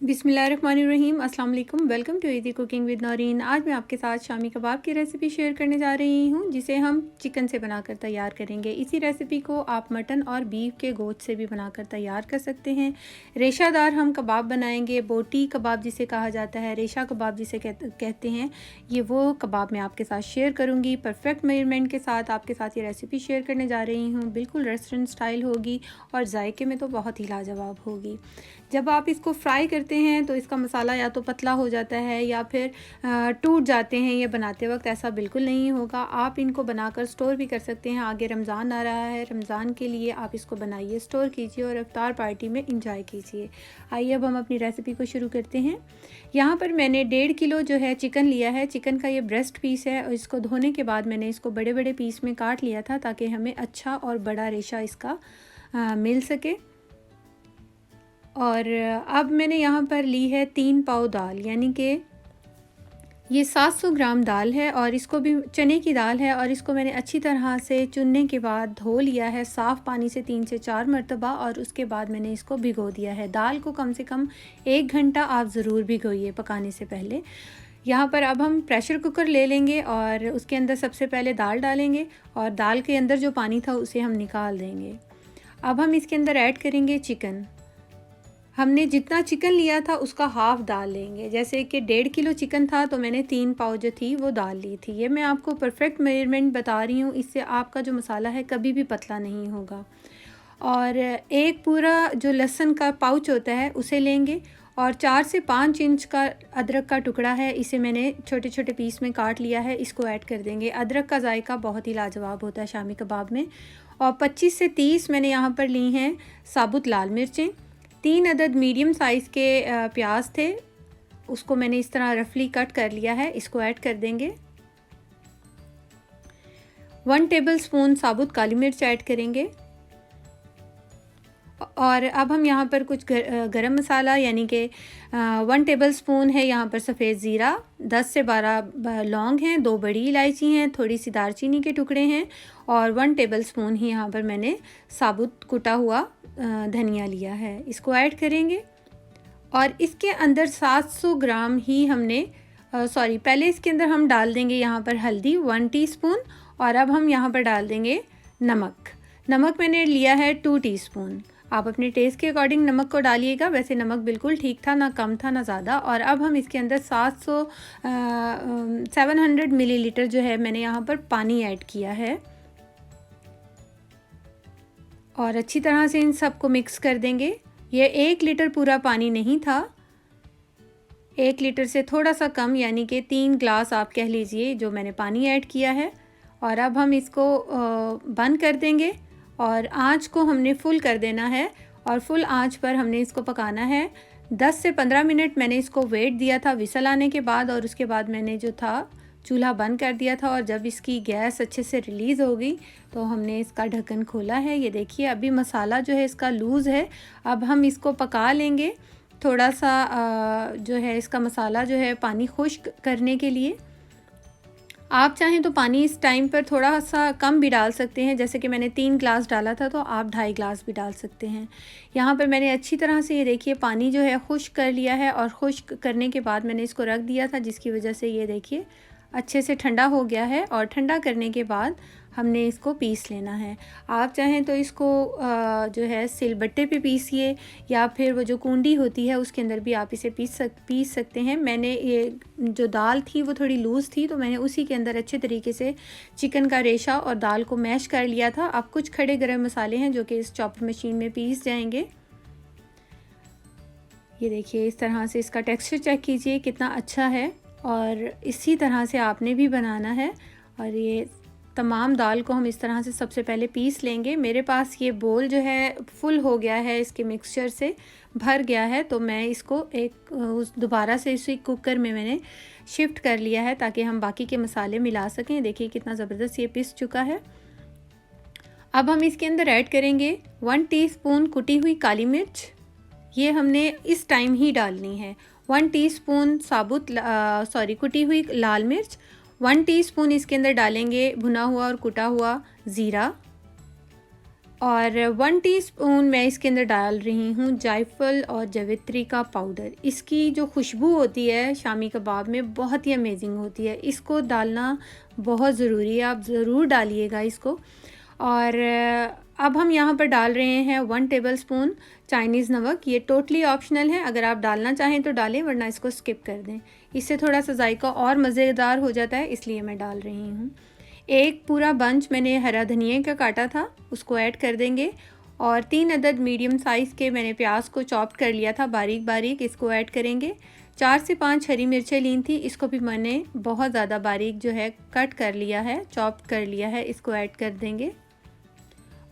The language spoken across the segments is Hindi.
बिस्मिल्लाहिर्रहमानिर्रहीम। अस्सलाम वालेकुम। Welcome to easy cooking with Naureen. आज मैं आपके साथ शामी कबाब की रेसिपी शेयर करने जा रही हूँ, जिसे हम चिकन से बनाकर तैयार करेंगे। इसी रेसिपी को आप मटन और बीफ के गोश्त से भी बनाकर तैयार कर सकते हैं। रेशादार हम कबाब बनाएंगे। बोटी कबाब जिसे कहा जाता है, रेशा कबाब जिसे कहते हैं, ये वो कबाब मैं आपके साथ शेयर करूँगी। परफेक्ट मेजरमेंट के साथ आपके साथ ये रेसिपी शेयर करने जा रही हूँ। बिल्कुल रेस्टोरेंट स्टाइल होगी और जायके में तो बहुत ही लाजवाब होगी। जब आप इसको फ्राई करते हैं तो इसका मसाला या तो पतला हो जाता है या फिर टूट जाते हैं। ये बनाते वक्त ऐसा बिल्कुल नहीं होगा। आप इनको बनाकर स्टोर भी कर सकते हैं। आगे रमज़ान आ रहा है, रमज़ान के लिए आप इसको बनाइए, स्टोर कीजिए और इफ्तार पार्टी में इंजॉय कीजिए। आइए अब हम अपनी रेसिपी को शुरू करते हैं। यहाँ पर मैंने 1.5 किलो जो है चिकन लिया है। चिकन का ये ब्रेस्ट पीस है और इसको धोने के बाद मैंने इसको बड़े बड़े पीस में काट लिया था, ताकि हमें अच्छा और बड़ा रेशा इसका मिल सके। और अब मैंने यहाँ पर ली है 3 पाव दाल, यानी कि ये 700 ग्राम दाल है और इसको भी चने की दाल है। और इसको मैंने अच्छी तरह से चुनने के बाद धो लिया है साफ़ पानी से 3 से 4 मरतबा, और उसके बाद मैंने इसको भिगो दिया है। दाल को कम से कम 1 घंटा आप ज़रूर भिगोइए पकाने से पहले। यहाँ पर अब हम प्रेशर कुकर ले लेंगे और उसके अंदर सबसे पहले दाल डालेंगे और दाल के अंदर जो पानी था उसे हम निकाल देंगे। अब हम इसके अंदर ऐड करेंगे चिकन। हमने जितना चिकन लिया था उसका हाफ़ दाल लेंगे। जैसे कि 1.5 किलो चिकन था तो मैंने 3 पाव जो थी वो दाल ली थी। ये मैं आपको परफेक्ट मेजरमेंट बता रही हूँ, इससे आपका जो मसाला है कभी भी पतला नहीं होगा। और एक पूरा जो लहसुन का पाउच होता है उसे लेंगे और 4 से 5 इंच का अदरक का टुकड़ा है, इसे मैंने छोटे छोटे पीस में काट लिया है, इसको ऐड कर देंगे। अदरक का जायका बहुत ही लाजवाब होता है शामी कबाब में। और 25 से 30 मैंने यहाँ पर ली हैं साबुत लाल मिर्चें। 3 अदद मीडियम साइज़ के प्याज थे, उसको मैंने इस तरह रफली कट कर लिया है, इसको ऐड कर देंगे। 1 टेबलस्पून साबुत काली मिर्च ऐड करेंगे। और अब हम यहाँ पर कुछ गरम मसाला, यानी कि 1 टेबलस्पून है यहाँ पर सफ़ेद ज़ीरा, 10 से 12 लौंग हैं, 2 बड़ी इलायची हैं, थोड़ी सी दालचीनी के टुकड़े हैं और 1 टेबलस्पून ही यहाँ पर मैंने साबुत कुटा हुआ धनिया लिया है, इसको ऐड करेंगे। और इसके अंदर 700 ग्राम ही हमने पहले इसके अंदर हम डाल देंगे यहाँ पर हल्दी 1 टीस्पून। और अब हम यहाँ पर डाल देंगे नमक मैंने लिया है 2 टीस्पून। आप अपने टेस्ट के अकॉर्डिंग नमक को डालिएगा। वैसे नमक बिल्कुल ठीक था, ना कम था ना ज़्यादा। और अब हम इसके अंदर 700 मिलीलीटर जो है मैंने यहाँ पर पानी ऐड किया है और अच्छी तरह से इन सबको मिक्स कर देंगे। ये 1 लीटर पूरा पानी नहीं था, 1 लीटर से थोड़ा सा कम, यानी कि 3 ग्लास आप कह लीजिए जो मैंने पानी ऐड किया है। और अब हम इसको बंद कर देंगे और आंच को हमने फुल कर देना है और फुल आंच पर हमने इसको पकाना है। 10 से 15 मिनट मैंने इसको वेट दिया था विसल आने के बाद, और उसके बाद मैंने जो था चूल्हा बंद कर दिया था। और जब इसकी गैस अच्छे से रिलीज़ हो गई तो हमने इसका ढक्कन खोला है। ये देखिए अभी मसाला जो है इसका लूज़ है। अब हम इसको पका लेंगे थोड़ा सा जो है इसका मसाला जो है पानी खुश्क करने के लिए। आप चाहें तो पानी इस टाइम पर थोड़ा सा कम भी डाल सकते हैं, जैसे कि मैंने 3 ग्लास डाला था तो आप 2.5 ग्लास भी डाल सकते हैं। यहाँ पर मैंने अच्छी तरह से ये देखिए पानी जो है खुश्क कर लिया है और खुश्क करने के बाद मैंने इसको रख दिया था, जिसकी वजह से ये देखिए अच्छे से ठंडा हो गया है। और ठंडा करने के बाद हमने इसको पीस लेना है। आप चाहें तो इसको जो है सिलबट्टे पे पीसिए या फिर वो जो कुंडी होती है उसके अंदर भी आप इसे पीस सकते हैं। मैंने ये जो दाल थी वो थोड़ी लूज़ थी तो मैंने उसी के अंदर अच्छे तरीके से चिकन का रेशा और दाल को मैश कर लिया था। अब कुछ खड़े गरम मसाले हैं जो कि इस चॉपर मशीन में पीस जाएंगे। ये देखिए इस तरह से इसका टेक्सचर चेक कीजिए कितना अच्छा है, और इसी तरह से आपने भी बनाना है। और ये तमाम दाल को हम इस तरह से सबसे पहले पीस लेंगे। मेरे पास ये बोल जो है फुल हो गया है, इसके मिक्सचर से भर गया है, तो मैं इसको दोबारा से इसी कुकर में मैंने शिफ्ट कर लिया है ताकि हम बाकी के मसाले मिला सकें। देखिए कितना ज़बरदस्त ये पिस चुका है। अब हम इसके अंदर ऐड करेंगे 1 टीस्पून कुटी हुई काली मिर्च, ये हमने इस टाइम ही डालनी है। 1 टीस्पून कुटी हुई लाल मिर्च, 1 टीस्पून इसके अंदर डालेंगे भुना हुआ और कुटा हुआ ज़ीरा, और 1 टीस्पून मैं इसके अंदर डाल रही हूँ जायफल और जावित्री का पाउडर। इसकी जो खुशबू होती है शामी कबाब में बहुत ही अमेजिंग होती है। इसको डालना बहुत ज़रूरी है, आप ज़रूर डालिएगा इसको। और अब हम यहाँ पर डाल रहे हैं 1 टेबलस्पून चाइनीज़ नमक। ये टोटली ऑप्शनल है, अगर आप डालना चाहें तो डालें वरना इसको स्किप कर दें। इससे थोड़ा सा जायका और मज़ेदार हो जाता है, इसलिए मैं डाल रही हूँ। एक पूरा बंच मैंने हरा धनिया का काटा था, उसको ऐड कर देंगे। और 3 अदद मीडियम साइज़ के मैंने प्याज को चॉप कर लिया था बारीक बारीक, इसको ऐड करेंगे। 4 से 5 हरी मिर्चें ली थी, इसको भी मैंने बहुत ज़्यादा बारीक जो है कट कर लिया है, चॉप कर लिया है, इसको ऐड कर देंगे।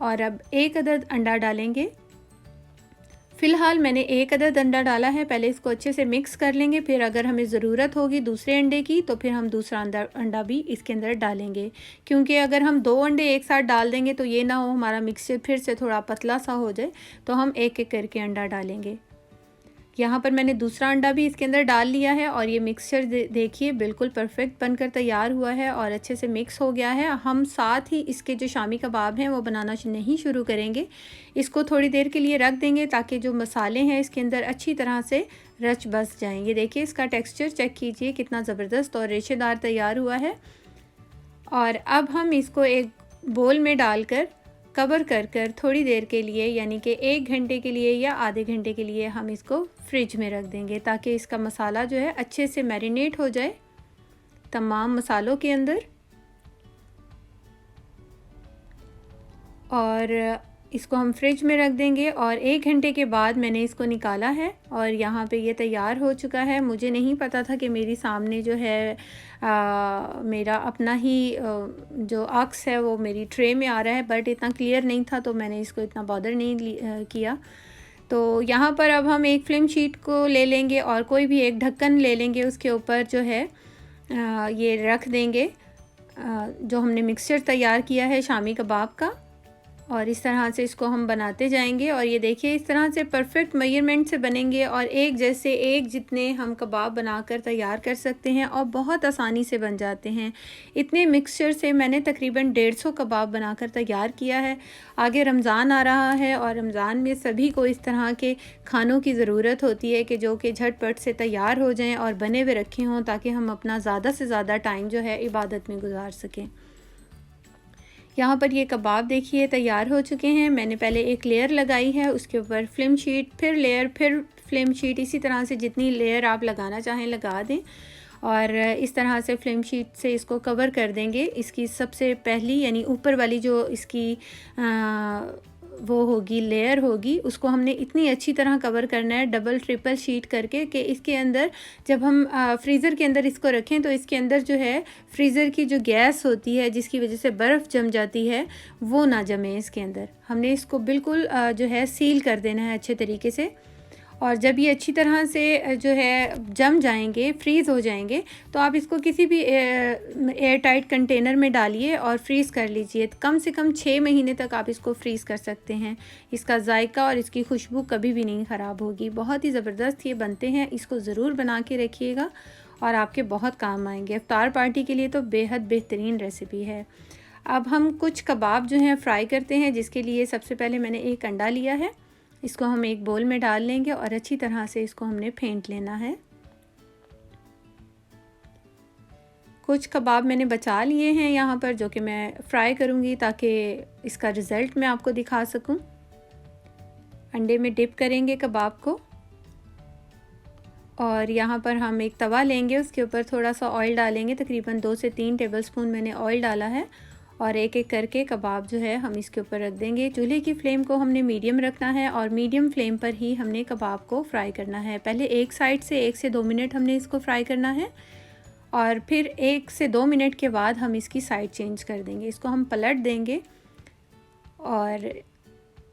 और अब 1 अदद अंडा डालेंगे। फ़िलहाल मैंने 1 अदद अंडा डाला है, पहले इसको अच्छे से मिक्स कर लेंगे, फिर अगर हमें ज़रूरत होगी दूसरे अंडे की तो फिर हम दूसरा अंडा भी इसके अंदर डालेंगे। क्योंकि अगर हम 2 अंडे एक साथ डाल देंगे तो ये ना हो हमारा मिक्सचर फिर से थोड़ा पतला सा हो जाए, तो हम एक एक करके अंडा डालेंगे। यहाँ पर मैंने दूसरा अंडा भी इसके अंदर डाल लिया है और ये मिक्सचर देखिए बिल्कुल परफेक्ट बनकर तैयार हुआ है और अच्छे से मिक्स हो गया है। हम साथ ही इसके जो शामी कबाब हैं वो बनाना नहीं शुरू करेंगे, इसको थोड़ी देर के लिए रख देंगे ताकि जो मसाले हैं इसके अंदर अच्छी तरह से रच बस जाएँ। ये देखिए इसका टेक्स्चर चेक कीजिए कितना ज़बरदस्त और रेशेदार तैयार हुआ है। और अब हम इसको एक बोल में डालकर कवर कर थोड़ी देर के लिए यानी कि 1 घंटे के लिए या आधे घंटे के लिए हम इसको फ्रिज में रख देंगे ताकि इसका मसाला जो है अच्छे से मैरिनेट हो जाए तमाम मसालों के अंदर। और इसको हम फ्रिज में रख देंगे और 1 घंटे के बाद मैंने इसको निकाला है और यहाँ पे ये तैयार हो चुका है। मुझे नहीं पता था कि मेरी सामने जो है मेरा अपना ही जो अक्स है वो मेरी ट्रे में आ रहा है, बट इतना क्लियर नहीं था तो मैंने इसको इतना बॉदर नहीं किया। तो यहाँ पर अब हम एक फिल्म शीट को ले लेंगे और कोई भी एक ढक्कन ले लेंगे, उसके ऊपर जो है ये रख देंगे जो हमने मिक्सचर तैयार किया है शामी कबाब का। और इस तरह से इसको हम बनाते जाएंगे और ये देखिए इस तरह से परफेक्ट मेजरमेंट से बनेंगे और एक जैसे एक जितने हम कबाब बनाकर तैयार कर सकते हैं और बहुत आसानी से बन जाते हैं। इतने मिक्सचर से मैंने तकरीबन 150 कबाब बनाकर तैयार किया है। आगे रमज़ान आ रहा है और रमज़ान में सभी को इस तरह के खानों की ज़रूरत होती है कि जो कि झटपट से तैयार हो जाएँ और बने हुए रखे हों ताकि हम अपना ज़्यादा से ज़्यादा टाइम जो है इबादत में गुजार सकें। यहाँ पर ये कबाब देखिए तैयार हो चुके हैं। मैंने पहले एक लेयर लगाई है, उसके ऊपर फिल्म शीट, फिर लेयर, फिर फिल्म शीट, इसी तरह से जितनी लेयर आप लगाना चाहें लगा दें और इस तरह से फिल्म शीट से इसको कवर कर देंगे। इसकी सबसे पहली यानी ऊपर वाली जो इसकी वो होगी लेयर होगी, उसको हमने इतनी अच्छी तरह कवर करना है डबल ट्रिपल शीट करके कि इसके अंदर जब हम फ्रीज़र के अंदर इसको रखें तो इसके अंदर जो है फ्रीज़र की जो गैस होती है जिसकी वजह से बर्फ़ जम जाती है वो ना जमे इसके अंदर। हमने इसको बिल्कुल जो है सील कर देना है अच्छे तरीके से। और जब ये अच्छी तरह से जो है जम जाएंगे, फ्रीज़ हो जाएंगे, तो आप इसको किसी भी एयर टाइट कंटेनर में डालिए और फ्रीज़ कर लीजिए। कम से कम 6 महीने तक आप इसको फ्रीज़ कर सकते हैं। इसका जायका और इसकी खुशबू कभी भी नहीं ख़राब होगी। बहुत ही ज़बरदस्त ये बनते हैं, इसको ज़रूर बना के रखिएगा और आपके बहुत काम आएंगे। इफ्तार पार्टी के लिए तो बेहद बेहतरीन रेसिपी है। अब हम कुछ कबाब जो हैं फ्राई करते हैं, जिसके लिए सबसे पहले मैंने एक अंडा लिया है, इसको हम एक बोल में डाल लेंगे और अच्छी तरह से इसको हमने फेंट लेना है। कुछ कबाब मैंने बचा लिए हैं यहाँ पर जो कि मैं फ्राई करूँगी ताकि इसका रिज़ल्ट मैं आपको दिखा सकूँ। अंडे में डिप करेंगे कबाब को और यहाँ पर हम एक तवा लेंगे, उसके ऊपर थोड़ा सा ऑयल डालेंगे, तकरीबन 2 से 3 टेबलस्पून मैंने ऑयल डाला है और एक एक करके कबाब जो है हम इसके ऊपर रख देंगे। चूल्हे की फ्लेम को हमने मीडियम रखना है और मीडियम फ्लेम पर ही हमने कबाब को फ्राई करना है। पहले एक साइड से 1 से 2 मिनट हमने इसको फ्राई करना है और फिर 1 से 2 मिनट के बाद हम इसकी साइड चेंज कर देंगे। इसको हम पलट देंगे और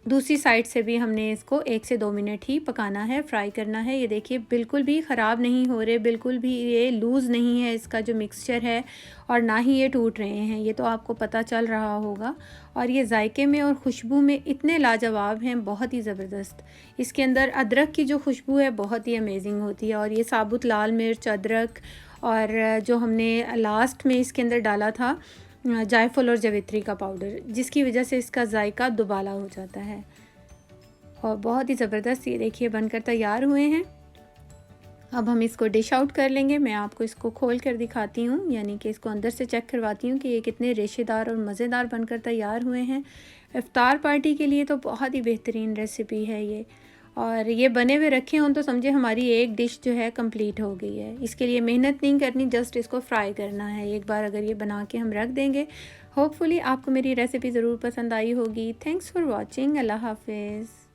दूसरी साइड से भी हमने इसको 1 से 2 मिनट ही पकाना है, फ्राई करना है। ये देखिए बिल्कुल भी ख़राब नहीं हो रहे, बिल्कुल भी ये लूज़ नहीं है इसका जो मिक्सचर है और ना ही ये टूट रहे हैं, ये तो आपको पता चल रहा होगा। और ये जायके में और खुशबू में इतने लाजवाब हैं, बहुत ही ज़बरदस्त। इसके अंदर अदरक की जो खुशबू है बहुत ही अमेजिंग होती है और ये साबुत लाल मिर्च, अदरक और जो हमने लास्ट में इसके अंदर डाला था जायफल और जावित्री का पाउडर, जिसकी वजह से इसका जायका दुबाला हो जाता है। और बहुत ही ज़बरदस्त ये देखिए बनकर तैयार हुए हैं। अब हम इसको डिश आउट कर लेंगे। मैं आपको इसको खोल कर दिखाती हूँ, यानी कि इसको अंदर से चेक करवाती हूँ कि ये कितने रेशेदार और मज़ेदार बनकर तैयार हुए हैं। इफ़्तार पार्टी के लिए तो बहुत ही बेहतरीन रेसिपी है ये, और ये बने हुए रखे हों तो समझे हमारी एक डिश जो है कंप्लीट हो गई है। इसके लिए मेहनत नहीं करनी, जस्ट इसको फ्राई करना है। एक बार अगर ये बना के हम रख देंगे, होपफुली आपको मेरी रेसिपी ज़रूर पसंद आई होगी। Thanks for watching. अल्लाह हाफिज़।